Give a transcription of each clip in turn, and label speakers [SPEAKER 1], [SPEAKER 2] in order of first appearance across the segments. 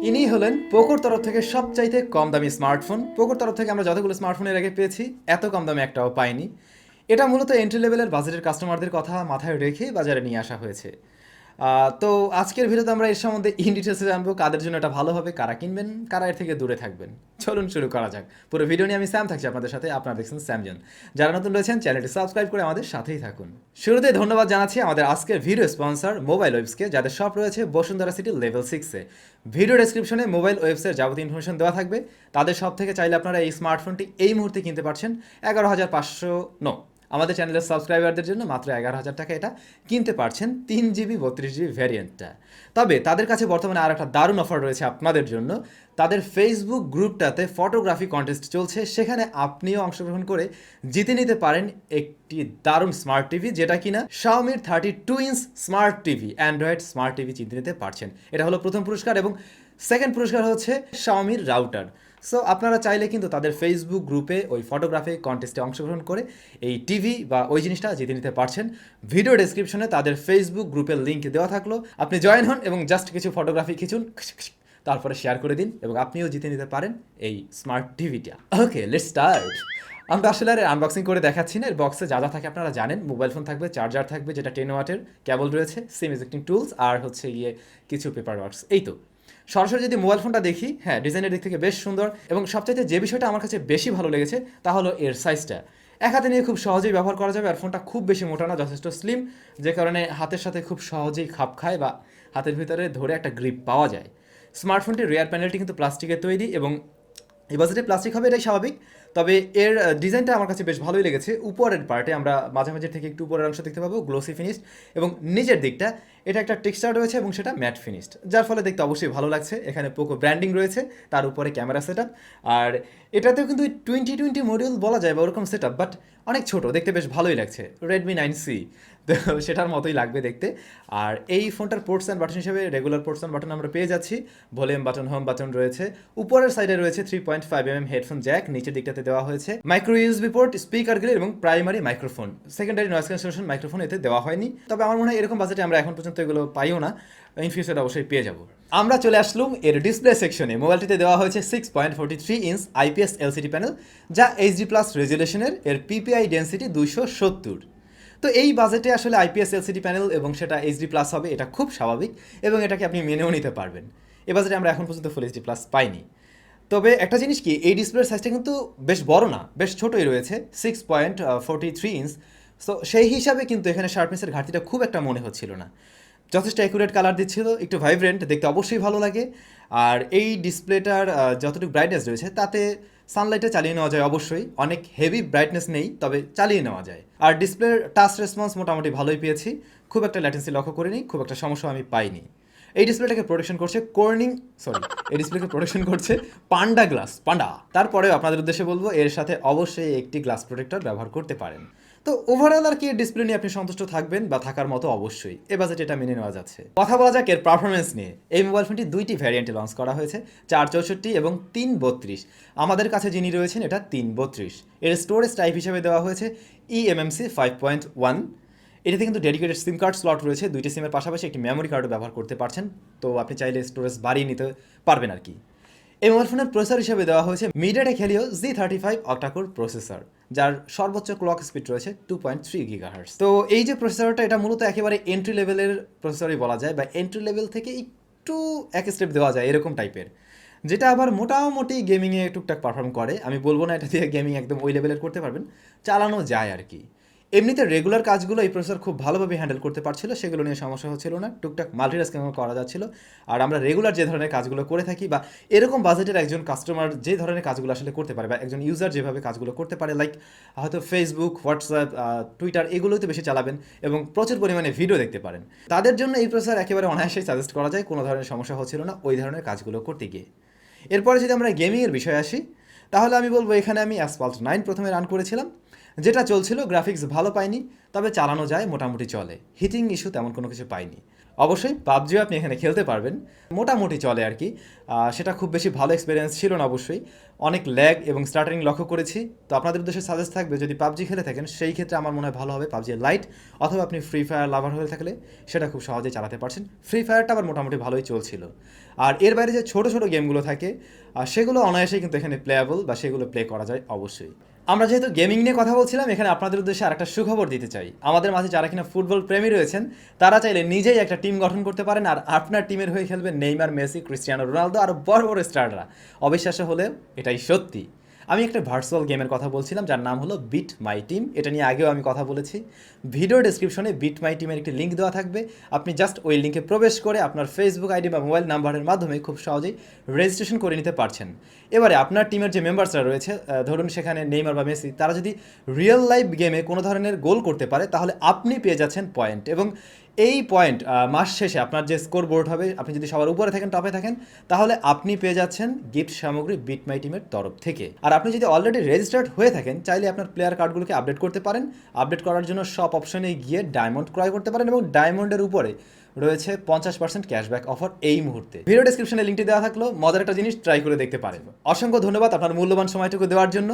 [SPEAKER 1] ইনি হলেন পোকোর তরফ থেকে সবচাইতে কম দামি স্মার্টফোন। পোকোর তরফ থেকে আমরা যতগুলো স্মার্টফোনের আগে পেয়েছি এত কম দামে একটাও পাইনি। এটা মূলত এন্ট্রি লেভেলের বাজেটের কাস্টমারদের কথা মাথায় রেখে বাজারে নিয়ে আসা হয়েছে। তো আজকের ভিডিওতে আমরা এর সম্বন্ধে ইন ডিটেলসে জানবো কাদের জন্য এটা ভালো হবে, কারা কিনবেন, কারা এর থেকে দূরে থাকবেন। চলুন শুরু করা যাক। পুরো ভিডিও নিয়ে আমি স্যাম থাকছি আপনাদের সাথে, আপনারা দেখছেন স্যামজন। যারা নতুন রয়েছেন চ্যানেলটি সাবস্ক্রাইব করে আমাদের সাথেই থাকুন। শুরুতে ধন্যবাদ জানাচ্ছি আমাদের আজকের ভিডিও স্পন্সর মোবাইল ওয়েবসকে, যাদের শপ রয়েছে বসুন্ধরা সিটি লেভেল 6-এ। ভিডিও ডেসক্রিপশনে মোবাইল ওয়েবসের যাবতীয় ইনফরমেশন দেওয়া থাকবে। তাদের শপ থেকে চাইলে আপনারা এই স্মার্টফোনটি এই মুহূর্তে কিনতে পারছেন 11,500 আমাদের চ্যানেলের সাবস্ক্রাইবারদের জন্য মাত্র 11,000 টাকা এটা কিনতে পারছেন 3GB 32GB ভ্যারিয়েন্টটা। তবে তাদের কাছে বর্তমানে আর একটা দারুণ অফার রয়েছে আপনাদের জন্য। তাদের ফেসবুক গ্রুপটাতে ফটোগ্রাফি কন্টেস্ট চলছে, সেখানে আপনিও অংশগ্রহণ করে জিতে নিতে পারেন একটি দারুণ স্মার্ট টিভি, যেটা কিনা Xiaomi 32 inch smart TV, Android smart TV জিতে নিতে পারছেন। এটা হলো প্রথম পুরস্কার, এবং সেকেন্ড পুরস্কার হচ্ছে Xiaomi রাউটার। সো আপনারা চাইলে কিন্তু তাদের ফেসবুক গ্রুপে ওই ফটোগ্রাফি কন্টেস্টে অংশগ্রহণ করে এই টিভি বা ওই জিনিসটা জিতে নিতে পারছেন। ভিডিও ডেসক্রিপশনে তাদের ফেসবুক গ্রুপের লিঙ্ক দেওয়া থাকলো, আপনি জয়েন হন এবং জাস্ট কিছু ফটোগ্রাফি খিচুন, তারপরে শেয়ার করে দিন এবং আপনিও জিতে নিতে পারেন এই স্মার্ট টিভিটা। ওকে, লেটস স্টার্ট। আমরা আসলে আর আনবক্সিং করে দেখাচ্ছি না। এর বক্সে যা যা থাকে আপনারা জানেন। মোবাইল ফোন থাকবে, চার্জার থাকবে যেটা 10 ওয়াটের, কেবল রয়েছে, সিম ইজেক্টিং টুলস, আর হচ্ছে কিছু পেপার ওয়ার্কস। এই তো সরাসরি যদি মোবাইল ফোনটা দেখি, হ্যাঁ, ডিজাইনের দিক থেকে বেশ সুন্দর, এবং সবচাইতে যে বিষয়টা আমার কাছে বেশি ভালো লেগেছে তা হলো এর সাইজটা। এক হাতে নিয়ে খুব সহজেই ব্যবহার করা যাবে, আর ফোনটা খুব বেশি মোটা না, যথেষ্ট স্লিম, যে কারণে হাতের সাথে খুব সহজেই খাপ খায় বা হাতের ভিতরে ধরে একটা গ্রিপ পাওয়া যায়। স্মার্টফোনটির রিয়ার প্যানেলটি কিন্তু প্লাস্টিকের তৈরি, এবং এই বাজেটে প্লাস্টিক হবে এটাই স্বাভাবিক। তবে এর ডিজাইনটা আমার কাছে বেশ ভালোই লেগেছে। উপরের পার্টে আমরা মাঝামাঝি থেকে একটু উপরের অংশ দেখতে পাবো গ্লোসি ফিনিশড, এবং নিচের দিকটা এটা একটা টেক্সচার রয়েছে এবং সেটা ম্যাট ফিনিশড, যার ফলে দেখতে অবশ্যই ভালো লাগছে। এখানে পোকো ব্র্যান্ডিং রয়েছে, তার উপরে ক্যামেরা সেটআপ, আর এটাতেও কিন্তু 2020 মডিউল বলা যায় বা ওরকম সেটআপ, বাট অনেক ছোট, দেখতে বেশ ভালোই লাগছে। Redmi 9C, তো সেটার মতোই লাগবে দেখতে। আর এই ফোনটার পোর্টস অ্যান্ড বাটন হিসেবে রেগুলার পোর্টস অ্যান্ড বাটন আমরা পেয়ে যাচ্ছি, ভলিউম বাটন, হোম বাটন রয়েছে। উপরের সাইডে রয়েছে 3.5mm হেডফোন জ্যাক, নিচের দিকটাতে দেওয়া হয়েছে micro USB port, speaker grille এবং primary microphone. Secondary noise cancellation microphone এতে দেওয়া হয়নি, তবে আমার মনে হয় এরকম বাজেটে আমরা এখন পর্যন্ত এগুলো পাইও না, ইন ফিউচারে অবশ্যই পেয়ে যাব। আমরা চলে আসলাম এর ডিসপ্লে সেকশনে। মোবাইলটিতে দেওয়া হয়েছে 6.43 ইঞ্চ IPS LCD প্যানেল, যা HD+ রেজুলেশনের। এর PPI ডেন্সিটি 270। তো এই বাজেটে আসলে IPS LCD প্যানেল এবং সেটা HD+ হবে, এটা খুব স্বাভাবিক, এবং এটাকে আপনি মেনেও নিতে পারবেন। এ বাজেটে আমরা এখন পর্যন্ত ফুল HD+ পাইনি। তবে একটা জিনিস কি, এই ডিসপ্লের সাইজটা কিন্তু বেশ বড় না, বেশ ছোটই রয়েছে, 6.43 ইঞ্চ। সো সেই হিসাবে কিন্তু এখানে শার্পনেসের ঘাটতিটা খুব একটা মনে হচ্ছিল না। যথেষ্ট অ্যাকুরেট কালার দিচ্ছিল, একটু ভাইব্রেন্ট, দেখতে অবশ্যই ভালো লাগে। আর এই ডিসপ্লেটার যতটুকু ব্রাইটনেস রয়েছে তাতে সানলাইটে চালিয়ে নেওয়া যায় অবশ্যই, অনেক হেভি ব্রাইটনেস নেই, তবে চালিয়ে নেওয়া যায়। আর ডিসপ্লের টাচ রেসপন্স মোটামুটি ভালোই পেয়েছি, খুব একটা ল্যাটেন্সি লক্ষ্য করিনি, খুব একটা সমস্যা আমি পাইনি। এই ডিসপ্লেটাকে প্রোটেকশন করছে এই ডিসপ্লেকে প্রোটেকশন করছে পান্ডা গ্লাস, তারপরেও আপনাদের উদ্দেশ্যে বলবো এর সাথে অবশ্যই একটি গ্লাস প্রোটেক্টর ব্যবহার করতে পারেন। তো ওভারঅল আর কি ডিসপ্লে নিয়ে আপনি সন্তুষ্ট থাকবেন বা থাকার মতো অবশ্যই, এ বাজেট এটা মেনে নেওয়া যাচ্ছে। কথা বলা যাক এর পারফরমেন্স নিয়ে। এই মোবাইল ফোনটি দুইটি ভ্যারিয়েন্টে লঞ্চ করা হয়েছে, 464 এবং 332। আমাদের কাছে যিনি রয়েছেন এটা 332। এর স্টোরেজ টাইপ হিসেবে দেওয়া হয়েছে eMMC 5.1। এটাতে কিন্তু ডেডিকেটেড সিম কার্ড স্লট রয়েছে, দুইটি সিমের পাশাপাশি একটি মেমোরি কার্ডও ব্যবহার করতে পারছেন, তো আপনি চাইলে স্টোরেজ বাড়িয়ে নিতে পারবেন আর কি। এই মোবাইল ফোনের প্রসেসর হিসেবে দেওয়া হয়েছে MediaTek Helio Z35 octa-core processor, যার সর্বোচ্চ ক্লক স্পিড রয়েছে 2.3 GHz। তো এই যে প্রসেসরটা, এটা মূলত একেবারে এন্ট্রি লেভেলের প্রসেসরই বলা যায়, বা এন্ট্রি লেভেল থেকে একটু এক স্টেপ দেওয়া যায় এরকম টাইপের, যেটা আবার মোটামুটি গেমিংয়ে টুকটাক পারফর্ম করে। আমি বলবো না এটা দিয়ে গেমিং একদম ওই লেভেলের করতে পারবেন, চালানো যায় আর কি। এমনিতে রেগুলার কাজগুলো এই প্রসেসর খুব ভালোভাবে হ্যান্ডেল করতে পারছিল, সেগুলো নিয়ে সমস্যা হচ্ছিল না, টুকটাক মাল্টিটাস্কিং করা যাচ্ছিল। আর আমরা রেগুলার যে ধরনের কাজগুলো করে থাকি, বা এরকম বাজেটের একজন কাস্টমার যে ধরনের কাজগুলো আসলে করতে পারে, বা একজন ইউজার যেভাবে কাজগুলো করতে পারে, লাইক হয়তো ফেসবুক, হোয়াটসঅ্যাপ, টুইটার, এগুলোতে বেশি চালাবেন এবং প্রচুর পরিমাণে ভিডিও দেখতে পারেন, তাদের জন্য এই প্রসেসর একেবারে অনায়াসেই সাজেস্ট করা যায়, কোনো ধরনের সমস্যা হচ্ছিল না ওই ধরনের কাজগুলো করতে গিয়ে। এরপরে যদি আমরা গেমিংয়ের বিষয়ে আসি, তাহলে আমি বলবো এখানে আমি অ্যাসফল্ট 9 প্রথমে রান করেছিলাম, যেটা চলছিল, গ্রাফিক্স ভালো পাইনি, তবে চালানো যায়, মোটামুটি চলে, হিটিং ইস্যু তেমন কোনো কিছু পাইনি। অবশ্যই পাবজিও আপনি এখানে খেলতে পারবেন, মোটামুটি চলে আর কি। সেটা খুব বেশি ভালো এক্সপিরিয়েন্স ছিল না অবশ্যই, অনেক ল্যাগ এবং স্টার্টারিং লক্ষ্য করেছি। তো আপনাদের উদ্দেশ্যে সাজেস্ট থাকবে, যদি পাবজি খেলে থাকেন সেই ক্ষেত্রে আমার মনে হয় ভালো হবে পাবজি লাইট, অথবা আপনি ফ্রি ফায়ার লাভার হয়ে থাকলে সেটা খুব সহজেই চালাতে পারছেন। ফ্রি ফায়ারটা আবার মোটামুটি ভালোই চলছিল। আর এর বাইরে যে ছোটো ছোটো গেমগুলো থাকে সেগুলো অনায়াসেই কিন্তু এখানে প্লেয়াবল, বা সেগুলো প্লে করা যায় অবশ্যই। আমরা যেহেতু গেমিং নিয়ে কথা বলছিলাম, এখানে আপনাদের উদ্দেশ্যে আরেকটা সুখবর দিতে চাই। আমাদের মাঝে যারা কিনা ফুটবল প্রেমী রয়েছেন তারা চাইলে নিজেই একটা টিম গঠন করতে পারেন, আর আপনার টিমের হয়ে খেলবেন নেইমার, মেসি, ক্রিস্টিয়ানো রোনালদো, আর বড় বড় স্টাররা। অবিশ্বাস্য হলেও এটাই সত্যি। আমি একটা ভার্চুয়াল গেমের কথা বলছিলাম যার নাম হলো বিট মাই টিম। এটা নিয়ে আগেও আমি কথা বলেছি। ভিডিও ডেসক্রিপশনে বিট মাই টিমের একটি লিঙ্ক দেওয়া থাকবে। আপনি জাস্ট ওই লিঙ্কে প্রবেশ করে আপনার ফেসবুক আইডি বা মোবাইল নাম্বারের মাধ্যমে খুব সহজেই রেজিস্ট্রেশন করে নিতে পারছেন। এবারে আপনার টিমের যে মেম্বার্সরা রয়েছে, ধরুন সেখানে নেইমার বা মেসি, তারা যদি রিয়েল লাইফ গেমে কোনো ধরনের গোল করতে পারে তাহলে আপনি পেয়ে যাচ্ছেন পয়েন্ট, এবং এই পয়েন্ট মাস শেষে আপনার যে স্কোর বোর্ড হবে, আপনি যদি সবার উপরে থাকেন, টপে থাকেন, তাহলে আপনি পেয়ে যাচ্ছেন গিফট সামগ্রী বিট মাই টিমের তরফ থেকে। আর আপনি যদি অলরেডি রেজিস্টার্ড হয়ে থাকেন, চাইলে আপনার প্লেয়ার কার্ডগুলোকে আপডেট করতে পারেন। আপডেট করার জন্য সব অপশনে গিয়ে ডায়মন্ড ক্রয় করতে পারেন, এবং ডায়মন্ডের উপরে রয়েছে 50% ক্যাশব্যাক অফার এই মুহূর্তে। ভিডিও ডেসক্রিপশনে লিঙ্কটি দেওয়া থাকলো, মজার একটা জিনিস ট্রাই করে দেখতে পারেন। অসংখ্য ধন্যবাদ আপনার মূল্যবান সময়টুকু দেওয়ার জন্য।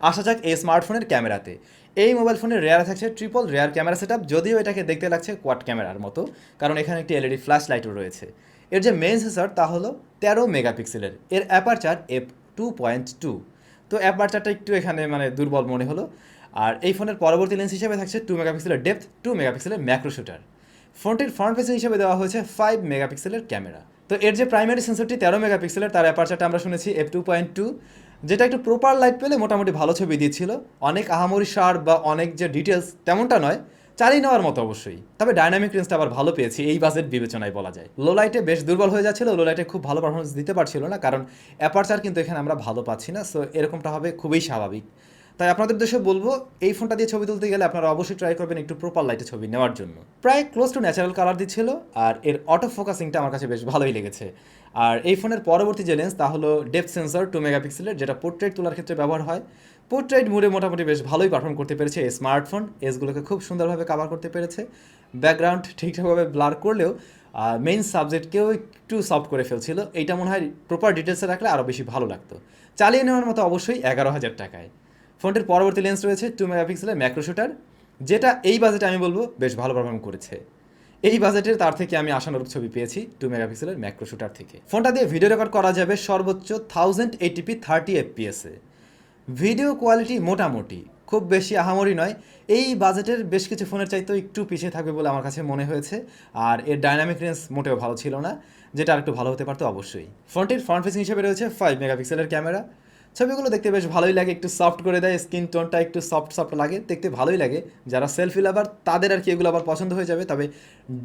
[SPEAKER 1] আসা যাক এই স্মার্টফোনের ক্যামেরাতে। এই মোবাইল ফোনের রেয়ার থাকছে ট্রিপল রেয়ার ক্যামেরা সেটআপ, যদিও এটাকে দেখতে লাগছে কোয়াড ক্যামেরার মতো, কারণ এখানে একটি এলইডি ফ্ল্যাশ লাইটও রয়েছে। এর যে মেইন সেন্সর তা হলো 13 মেগাপিক্সেলের। এর অ্যাপারচার f2.2। তো অ্যাপারচারটা একটু এখানে মানে দুর্বল মনে হলো। আর এই ফোনের পরবর্তী লেন্স হিসেবে থাকছে 2 মেগাপিক্সেলের ডেপথ, 2 মেগাপিক্সেলের ম্যাক্রো শুটার। ফোনটির ফ্রন্ট ফেসিং হিসেবে দেওয়া হয়েছে 5 মেগাপিক্সেলের ক্যামেরা। তো এর যে প্রাইমারি সেন্সরটি 13 মেগাপিক্সেলের, তার অ্যাপারচারটা আমরা শুনেছি f2.2, যেটা একটু প্রপার লাইট পেলে মোটামুটি ভালো ছবি দিচ্ছিল। অনেক আহামরি শার্প বা অনেক যে ডিটেলস তেমনটা নয়, চালিয়ে নেওয়ার মতো অবশ্যই। তবে ডাইনামিক রেঞ্জটা আবার ভালো পেয়েছি এই বাজেট বিবেচনায় বলা যায়। লো লাইটে বেশ দুর্বল হয়ে যাচ্ছিল, লো লাইটে খুব ভালো পারফরমেন্স দিতে পারছিল না, কারণ অ্যাপারচার কিন্তু এখানে আমরা ভালো পাচ্ছি না। সো এরকমটা হবে খুবই স্বাভাবিক। তাই আপনাদের উদ্দেশ্যে বলবো, এই ফোনটা দিয়ে ছবি তুলতে গেলে আপনারা অবশ্যই ট্রাই করবেন একটু প্রপার লাইটে ছবি নেওয়ার জন্য। প্রায় ক্লোজ টু ন্যাচারাল কালার দিচ্ছিল, আর এর অটো ফোকাসিংটা আমার কাছে বেশ ভালোই লেগেছে। আর এই ফোনের পরবর্তী যে লেন্স তা হলো ডেপথ সেন্সর 2 মেগাপিক্সেলের, যেটা পোর্ট্রেট তোলার ক্ষেত্রে ব্যবহার হয়। পোর্ট্রেট মোডে মোটামুটি বেশ ভালোই পারফর্ম করতে পেরেছে এই স্মার্টফোন। এজগুলোকে খুব সুন্দরভাবে কভার করতে পেরেছে। ব্যাকগ্রাউন্ড ঠিকঠাকভাবে ব্লার করলেও মেইন সাবজেক্টকেও একটু সফট করে ফেলছিল। এইটা মনে হয় প্রপার ডিটেলসে রাখলে আরও বেশি ভালো লাগতো। চালিয়ে নেওয়ার মতো অবশ্যই 11,000 টাকায়। ফোনটির পরবর্তী লেন্স রয়েছে 2 মেগাপিক্সেলের ম্যাক্রো শুটার, যেটা এই বাজেটে আমি বলবো বেশ ভালো পারফর্ম করেছে। এই বাজেটের তার থেকে আমি আশানুরূপ ছবি পেয়েছি 2 মেগাপিক্সেলের ম্যাক্রো শুটার থেকে। ফোনটা দিয়ে ভিডিও রেকর্ড করা যাবে সর্বোচ্চ 1080p 30 fps-এ। ভিডিও কোয়ালিটি মোটামুটি, খুব বেশি আহামরি নয়। এই বাজেটের বেশ কিছু ফোনের চাইতেও একটু পিছিয়ে থাকবে বলে আমার কাছে মনে হয়েছে। আর এর ডাইনামিক রেঞ্জ মোটেও ভালো ছিল না, যেটা আরেকটু ভালো হতে পারতো অবশ্যই। ফোনটির ফ্রন্ট ফেসিং হিসেবে রয়েছে 5 মেগাপিক্সেলের ক্যামেরা। ছবিগুলো দেখতে বেশ ভালোই লাগে, একটু সফট করে দেয়, স্কিন টোনটা একটু সফট লাগে, দেখতে ভালোই লাগে। যারা সেলফি লাভার তাদের আর কি এগুলো আবার পছন্দ হয়ে যাবে। তবে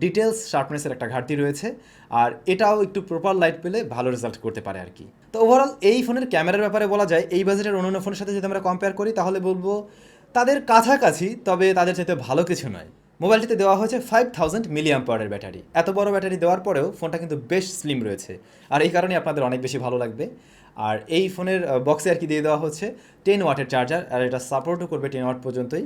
[SPEAKER 1] ডিটেলস শার্পনেসের একটা ঘাটতি রয়েছে, আর এটাও একটু প্রপার লাইট পেলে ভালো রেজাল্ট করতে পারে আর কি। তো ওভারঅল এই ফোনের ক্যামেরার ব্যাপারে বলা যায়, এই বাজেটের অন্যান্য ফোনের সাথে যদি আমরা কম্পেয়ার করি তাহলে বলবো তাদের কাছাকাছি, তবে তাদের চাইতে ভালো কিছু নয়। মোবাইলটিতে দেওয়া হয়েছে 5000 মিলিঅ্যাম্পিয়ারের ব্যাটারি। এত বড় ব্যাটারি দেওয়ার পরেও ফোনটা কিন্তু বেশ স্লিম রয়েছে, আর এই কারণে আপনাদের অনেক বেশি ভালো লাগবে। আর এই ফোনের বক্সে আর কি দিয়ে দেওয়া হচ্ছে 10 ওয়াটের চার্জার, আর এটা সাপোর্টও করবে 10 ওয়াট পর্যন্তই।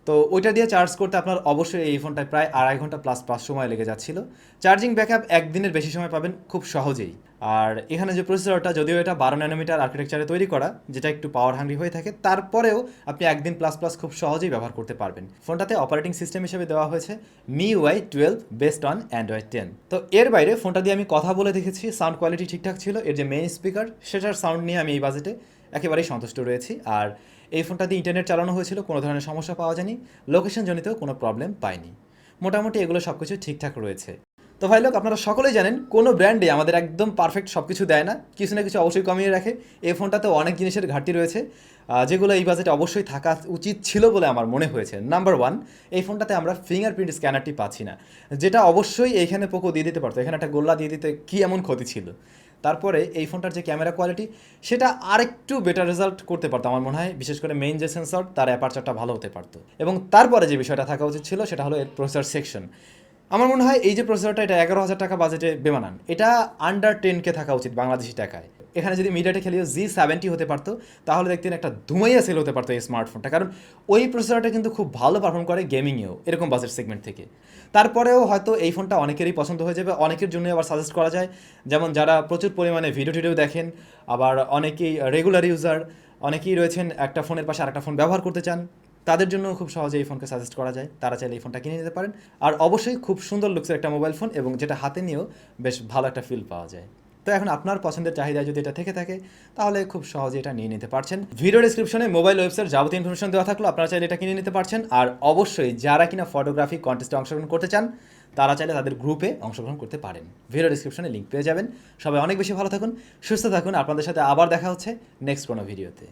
[SPEAKER 1] তো ওইটা দিয়ে চার্জ করতে আপনার অবশ্যই এই ফোনটায় প্রায় 2.5 ঘন্টা প্লাস সময় লেগে যাচ্ছিল। চার্জিং ব্যাকআপ একদিনের বেশি সময় পাবেন খুব সহজেই। আর এখানে যে প্রসেসরটা, যদিও এটা 12 ন্যানোমিটার আর্কিটেকচারে তৈরি করা, যেটা একটু পাওয়ার হাংরি হয়ে থাকে, তারপরেও আপনি একদিন প্লাস খুব সহজেই ব্যবহার করতে পারবেন। ফোনটাতে অপারেটিং সিস্টেম হিসেবে দেওয়া হয়েছে MIUI 12 বেসড অন অ্যান্ড্রয়েড 10। তো এর বাইরে ফোনটা দিয়ে আমি কথা বলে দেখেছি, সাউন্ড কোয়ালিটি ঠিকঠাক ছিল। এর যে মেইন স্পিকার, সেটার সাউন্ড নিয়ে আমি এই বাজেটে একেবারেই সন্তুষ্ট রয়েছি। আর এই ফোনটা দিয়ে ইন্টারনেট চালানো হয়েছিল, কোনো ধরনের সমস্যা পাওয়া যায়নি, লোকেশন জনিতেও কোনো প্রবলেম পাইনি। মোটামুটি এগুলো সব কিছু ঠিকঠাক রয়েছে। তো ভাই লোক, আপনারা সকলেই জানেন কোনো ব্র্যান্ডে আমাদের একদম পারফেক্ট সব কিছু দেয় না, কিছু না কিছু অবশ্যই কমিয়ে রাখে। এই ফোনটাতে অনেক জিনিসের ঘাটতি রয়েছে, যেগুলো এই বাজেটে অবশ্যই থাকা উচিত ছিল বলে আমার মনে হয়েছে। নাম্বার 1, এই ফোনটাতে আমরা ফিঙ্গারপ্রিন্ট স্ক্যানারটি পাচ্ছি না, যেটা অবশ্যই এইখানে পোকো দিয়ে দিতে পারতো। এখানে একটা গোল্লা দিয়ে দিতে কী এমন ক্ষতি ছিল? তারপরে এই ফোনটার যে ক্যামেরা কোয়ালিটি, সেটা আরেকটু বেটার রেজাল্ট করতে পারতো আমার মনে হয়। বিশেষ করে মেইন যে সেন্সর, তার অ্যাপারচারটা ভালো হতে পারতো। এবং তারপরে যে বিষয়টা থাকা উচিত ছিল সেটা হলো এর প্রসেসর সেকশন। আমার মনে হয় এই যে প্রসেসরটা, এটা 11,000 টাকা বাজেটে বেমানান। এটা আন্ডার 10K থাকা উচিত বাংলাদেশি টাকায়। এখানে যদি মিডিয়াটেক হেলিও G70 হতে পারতো তাহলে দেখতেন একটা ধুমাইয়া সেল হতে পারতো এই স্মার্টফোনটা, কারণ ওই প্রসেসরটা কিন্তু খুব ভালো পারফর্ম করে গেমিংয়েও এরকম বাজেট সেগমেন্ট থেকে। তারপরেও হয়তো এই ফোনটা অনেকেরই পছন্দ হয়ে যাবে, অনেকের জন্য আবার সাজেস্ট করা যায়, যেমন যারা প্রচুর পরিমাণে ভিডিও টিডিও দেখেন, আবার অনেকেই রেগুলার ইউজার, অনেকেই রয়েছেন একটা ফোনের পাশে আরেকটা ফোন ব্যবহার করতে চান, তাদের জন্য খুব সহজে এই ফোনকে সাজেস্ট করা যায়, তারা চাইলে এই ফোনটা কিনে নিতে পারেন। আর অবশ্যই খুব সুন্দর লুকসের একটা মোবাইল ফোন, এবং যেটা হাতে নিয়েও বেশ ভালো একটা ফিল পাওয়া যায়। তো এখন আপনার পছন্দের চাহিদা যদি এটা থেকে থাকে তাহলে খুব সহজে এটা নিয়ে নিতে পারছেন। ভিডিও ডিসক্রিপশনে মোবাইল ওয়েবসাইট যাবতীয় ইনফরমেশন দেওয়া থাকলো, আপনারা চাইলে এটা কিনে নিতে পারছেন। আর অবশ্যই যারা কিনা ফটোগ্রাফি কন্টেস্টে অংশগ্রহণ করতে চান তারা চাইলে তাদের গ্রুপে অংশগ্রহণ করতে পারেন, ভিডিও ডিসক্রিপশনে লিঙ্ক পেয়ে যাবেন। সবাই অনেক বেশি ভালো থাকুন, সুস্থ থাকুন, আপনাদের সাথে আবার দেখা হচ্ছে নেক্সট কোনো ভিডিওতে।